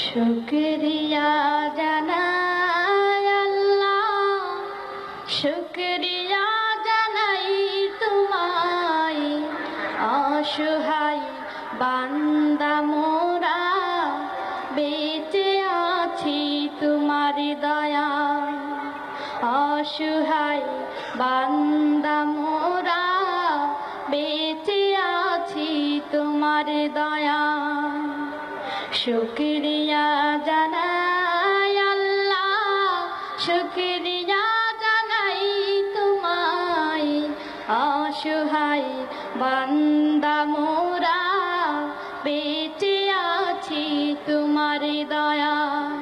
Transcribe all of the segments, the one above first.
শুকরিয়া জানাই আল্লাহ, শুকরিয়া জানাই তোমায়। অসহায় বান্দা মোরা বেঁচে আছি তোমার দয়ায়। অসহায় বান্দা মোরা বেঁচে আছি তোমার দয়ায়। শুকরিয়া জানাই আল্লাহ, শুকরিয়া জানাই তোমায়। অসহায় বান্দা মোরা বেঁচে আছি তোমার দয়ায়।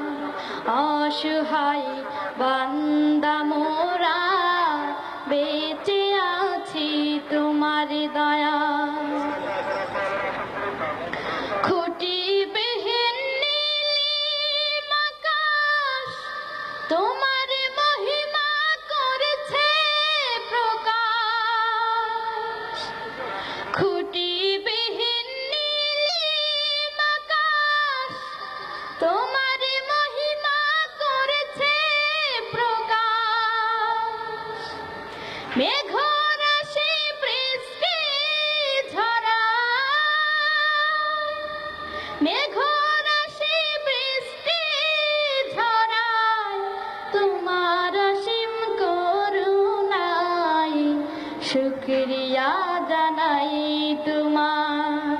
অসহায় বান্দা মোরা বেঁচে আছি তোমার দয়ায়। খুঁটি তোমার মহিমা করেছে প্রকাশ। খুঁটিবিহীন নীলিম আকাশ তোমার মহিমা করেছে প্রকাশ। মেঘরাশি বৃষ্টি ঝরায়, মেঘরাশি বৃষ্টি ঝরায় তোমার অসীম করুণায়। শুকরিয়া জানাই তোমার,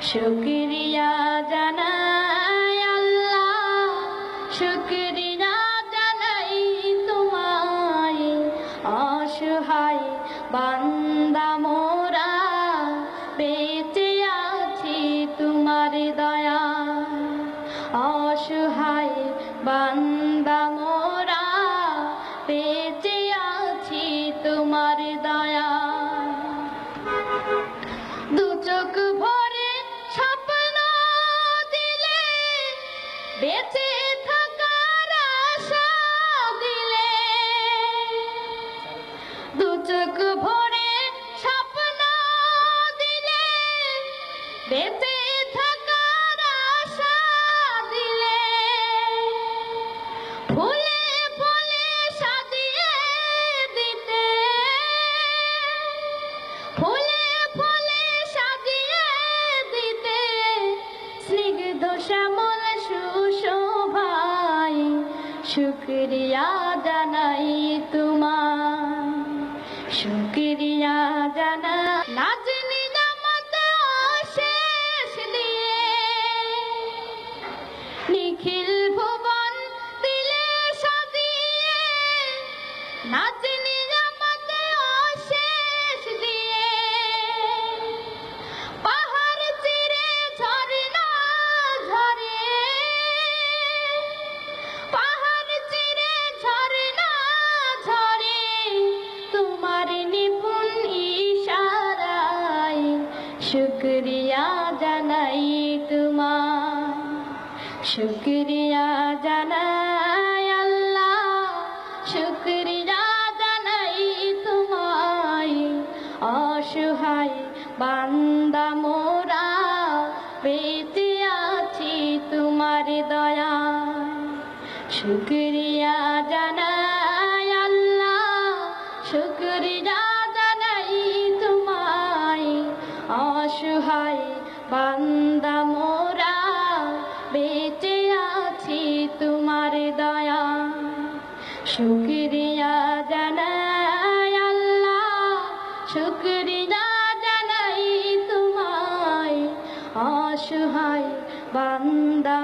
শুকরিয়া জানাই আল্লাহ, শুকরিয়া জানাই তোমায়। অসহায় বান্দা মোরা বেঁচে আছি তোমার দয়ায়। অসহায় বান্দা মোরা বেঁচে আছি তোমার দয়ায়। দু চোখ ভরে স্বপ্ন দিলে, বেঁচে থাকার আশা দিলে। দু চোখ ভরে স্বপ্ন দিলে, বেঁচে থাকার আশা দিলে। ফুলে ফুলে সাজিয়ে দিতে, ফুলে ফুলে সাজিয়ে দিতে স্নিগ্ধ শ্যামল সুশোভায়। শুকরিয়া জানাই তোমার, শুকরিয়া জানাই। নাজ নিজামত অশেষ দিয়ে নিখিল ভুবন দিলে সাজিয়ে। নাজ নিজামত অশেষ দিয়ে পাহাড় চিরে ঝরনা ঝরে, পাহাড় চিরে ঝরনা ঝরে তোমার নিপুণ ইশারায়। শুকরিয়া জানাই তোমার, শুকরিয়া জানাই আল্লাহ, শুকরিয়া জানাই তোমায়। অসহায় বান্দা মোরা বেঁচে আছি তোমার দয়ায়। শুকরিয়া জানাই আল্লাহ, শুকরিয়া জানাই তোমায়। অসহায় বান্দা মোরা বেঁচে আছি তোমার দয়ায়। শুকরিয়া জানাই আল্লাহ, শুকরিয়া জানাই তোমায়। অসহায় বান্দা